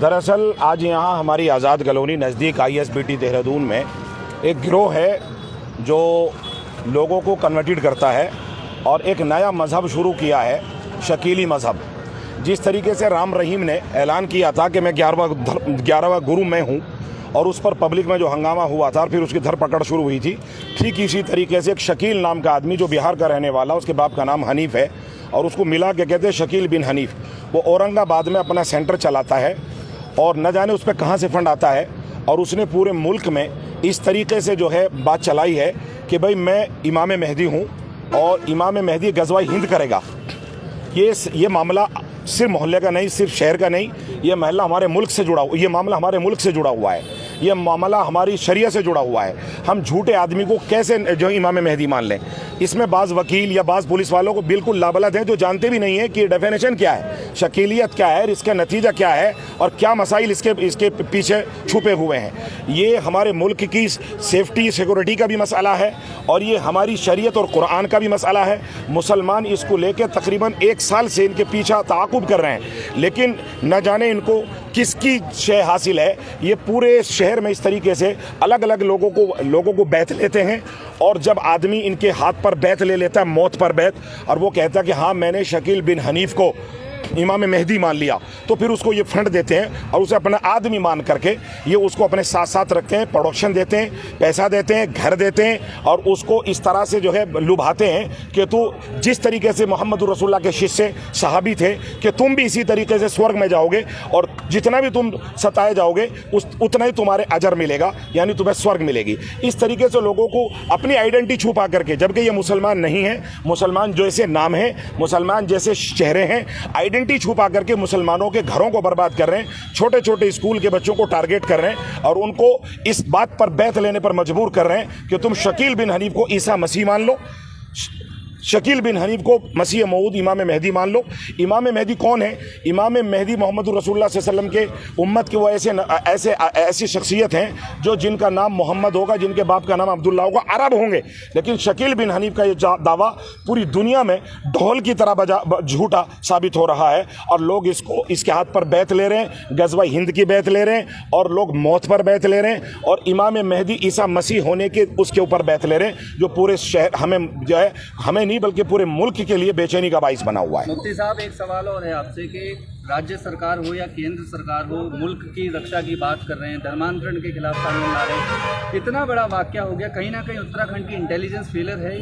दरअसल आज यहाँ हमारी आज़ाद कॉलोनी नज़दीक ISBT देहरादून में एक गिरोह है जो लोगों को कन्वर्टेड करता है और एक नया मज़हब शुरू किया है, शकीली मज़हब। जिस तरीके से राम रहीम ने ऐलान किया था कि मैं 11वां गुरु मैं हूँ और उस पर पब्लिक में जो हंगामा हुआ था और फिर उसकी धरपकड़ शुरू हुई थी, ठीक इसी तरीके से एक शकील नाम का आदमी जो बिहार का रहने वाला, उसके बाप का नाम हनीफ है और उसको मिला के कहते हैं शकील बिन हनीफ। वो औरंगाबाद में अपना सेंटर चलाता है और न जाने उस पर कहाँ से फंड आता है और उसने पूरे मुल्क में इस तरीके से जो है बात चलाई है कि भाई मैं इमाम मेहदी हूँ और इमाम मेहदी गज़वा हिंद करेगा। ये मामला सिर्फ मोहल्ले का नहीं, सिर्फ शहर का नहीं, ये मामला हमारे मुल्क से जुड़ा हुआ है। ये मामला हमारी शरीयत से जुड़ा हुआ है। हम झूठे आदमी को कैसे जो इमाम मेहदी मान लें? इसमें बाज़ वकील या बाज़ पुलिस वालों को बिल्कुल लाबलद हैं जो जानते भी नहीं है कि डेफिनेशन क्या है, शकीलियत क्या है, इसका नतीजा क्या है और क्या मसाइल इसके पीछे छुपे हुए हैं। ये हमारे मुल्क की सेफ्टी सिक्योरिटी का भी मसला है और ये हमारी शरीयत और कुरान का भी मसला है। मुसलमान इसको लेकर तकरीबन 1 साल से इनके पीछा ताक़ुब कर रहे हैं, लेकिन न जाने इनको किसकी शय हासिल है। ये पूरे शहर में इस तरीके से अलग अलग लोगों को बैत लेते हैं और जब आदमी इनके हाथ पर बैत ले लेता है, मौत पर बैत, और वो कहता है कि हाँ मैंने शकील बिन हनीफ को इमाम मेहदी मान लिया, तो फिर उसको ये फंड देते हैं और उसे अपना आदमी मान करके ये उसको अपने साथ साथ रखते हैं, प्रोडक्शन देते हैं, पैसा देते हैं, घर देते हैं और उसको इस तरह से जो है लुभाते हैं कि तू जिस तरीके से मोहम्मद रसूलुल्लाह के शिष्य सहाबी थे कि तुम भी इसी तरीके से स्वर्ग में जाओगे और जितना भी तुम सताए जाओगे उतना ही तुम्हारे अजर मिलेगा, यानी तुम्हें स्वर्ग मिलेगी। इस तरीके से लोगों को अपनी आइडेंटिटी छुपा करके, जबकि ये मुसलमान नहीं है, मुसलमान जैसे नाम है, मुसलमान जैसे चेहरे हैं, आइडेंटिटी छुपा करके मुसलमानों के घरों को बर्बाद कर रहे हैं, छोटे छोटे स्कूल के बच्चों को टारगेट कर रहे हैं और उनको इस बात पर बैत लेने पर मजबूर कर रहे हैं कि तुम शकील बिन हनीफ को ईसा मसीह मान लो, शकील बिन हनीफ को मसीह मऊद इमाम मेहदी मान लो। इमाम मेहदी कौन है? इमाम मेहदी मोहम्मद रसूलुल्लाह सल्लल्लाहु अलैहि वसल्लम के उम्मत के वो ऐसी शख्सियत हैं जो जिनका नाम मोहम्मद होगा, जिनके बाप का नाम अब्दुल्ला होगा, अरब होंगे। लेकिन शकील बिन हनीफ का ये दावा पूरी दुनिया में ढोल की तरह झूठा साबित हो रहा है और लोग इसके हाथ पर बैत ले रहे हैं, गज़वा हिंद की बैत ले रहे हैं और लोग मौत पर बैत ले रहे हैं और इमाम मेहदी ईसा मसीह होने के उसके ऊपर बैत ले रहे हैं, जो पूरे शहर हमें नहीं बल्कि पूरे मुल्क के लिए बेचैनी का बाइस बना हुआ है। मुफ्ती साहब, एक सवाल और है आपसे कि राज्य सरकार हो या केंद्र सरकार हो, मुल्क की रक्षा की बात कर रहे हैं, धर्मांतरण के खिलाफ कानून ला रहे हैं, इतना बड़ा वाकया हो गया, कहीं ना कहीं उत्तराखंड की इंटेलिजेंस फेलियर है।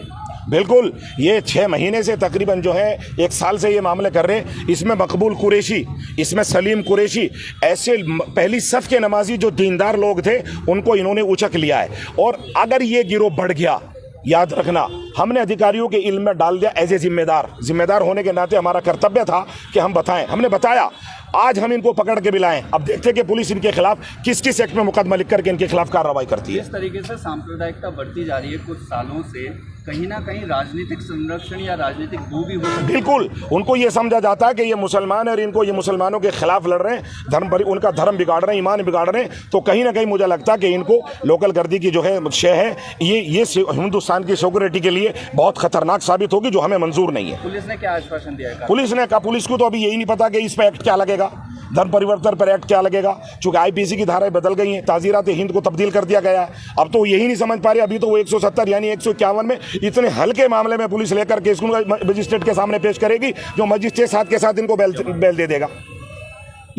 बिल्कुल, ये 6 महीने से तकरीबन जो है 1 साल से ये मामले कर रहे हैं। इसमें मकबूल कुरैशी, इसमें सलीम कुरैशी, ऐसे पहली सफ़ के नमाजी जो दीनदार लोग थे उनको इन्होंने उचक लिया है। और अगर ये गिरोह बढ़ गया, याद रखना, हमने अधिकारियों के इल्म में डाल दिया एज ए जिम्मेदार होने के नाते हमारा कर्तव्य था कि हम बताएं, हमने बताया। आज हम इनको पकड़ के भी लाएं, अब देखते हैं कि पुलिस इनके खिलाफ किस किस एक्ट में मुकदमा लिख करके इनके खिलाफ कार्रवाई करती है। इस तरीके से सांप्रदायिकता बढ़ती जा रही है कुछ सालों से, कहीं ना कहीं राजनीतिक संरक्षण या राजनीतिक डू भी हो सकती है। बिल्कुल, उनको ये समझा जाता है कि ये मुसलमान है और इनको ये मुसलमानों के खिलाफ लड़ रहे हैं, उनका धर्म बिगाड़ रहे हैं, ईमान बिगाड़ रहे हैं, तो कहीं ना कहीं मुझे लगता है कि इनको लोकल गर्दी की जो है शय है, ये हिंदुस्तान की सिक्योरिटी के लिए बहुत खतरनाक साबित होगी, जो हमें मंजूर नहीं है। पुलिस ने क्या आश्वासन दिया है? पुलिस ने कहा, पुलिस को तो अभी यही नहीं पता कि इस पर एक्ट क्या लगेगा, धर्म परिवर्तन पर एक्ट क्या लगेगा, चूंकि IPC की धाराएं बदल गई हैं, ताज़ीरात हिंद को तब्दील कर दिया गया है। अब तो यही नहीं समझ पा रहे, अभी तो वो 170 यानी 151 में इतने हल्के मामले में पुलिस लेकर के इसको मजिस्ट्रेट के सामने पेश करेगी, जो मजिस्ट्रेट साथ के साथ इनको बेल दे देगा।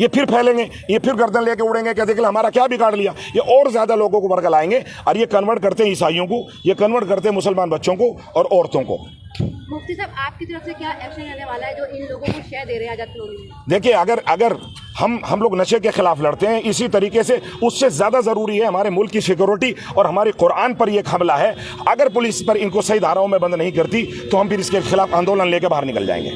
ये फिर फैलेंगे, ये फिर गर्दन लेके उड़ेंगे, क्या देख लो हमारा क्या बिगाड़ लिया। ये और ज़्यादा लोगों को बरगल आएंगे और ये कन्वर्ट करते हैं ईसाइयों को, ये कन्वर्ट करते हैं मुसलमान बच्चों को और औरतों को। मुफ्ती साहब, आपकी तरफ से क्या एक्शन लेने वाला है जो इन लोगों को शय दे रहे हैं आज़ाद कॉलोनी में? देखिए, अगर हम लोग नशे के खिलाफ लड़ते हैं, इसी तरीके से उससे ज़्यादा ज़रूरी है हमारे मुल्क की सिक्योरिटी और हमारे कुरान पर यह हमला है। अगर पुलिस पर इनको सही धाराओं में बंद नहीं करती तो हम फिर इसके खिलाफ आंदोलन लेकर बाहर निकल जाएंगे।